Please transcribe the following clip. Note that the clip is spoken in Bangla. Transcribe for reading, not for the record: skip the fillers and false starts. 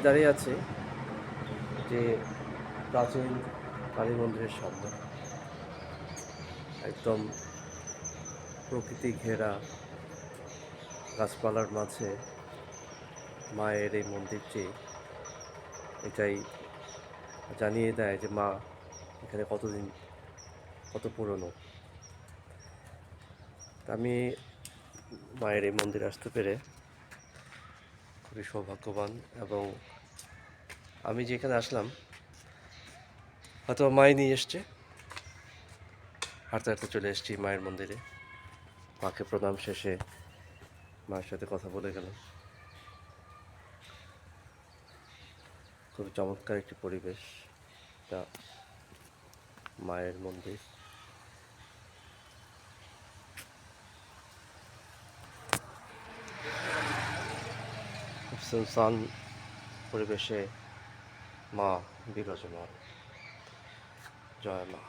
আমি দাঁড়িয়ে আছি যে প্রাচীন কালী মন্দিরের সামনে। একদম প্রকৃতি ঘেরা গাছপালার মাঝে মায়ের এই মন্দিরটি, এটাই জানিয়ে দেয় যে মা এখানে কত পুরনো। তা আমি মায়ের এই মন্দিরে আসতে পেরে খুবই সৌভাগ্যবান, এবং আমি যেখানে আসলাম হয়তো মাই নিয়ে এসছে। হাঁটতে হাঁটতে চলে এসেছি মায়ের মন্দিরে। মাকে প্রণাম শেষে মায়ের সাথে কথা বলে গেলাম। খুবই চমৎকার একটি পরিবেশ, এটা মায়ের মন্দির। খুব সুনসান পরিবেশে মা বিরাজমান। জয় মা।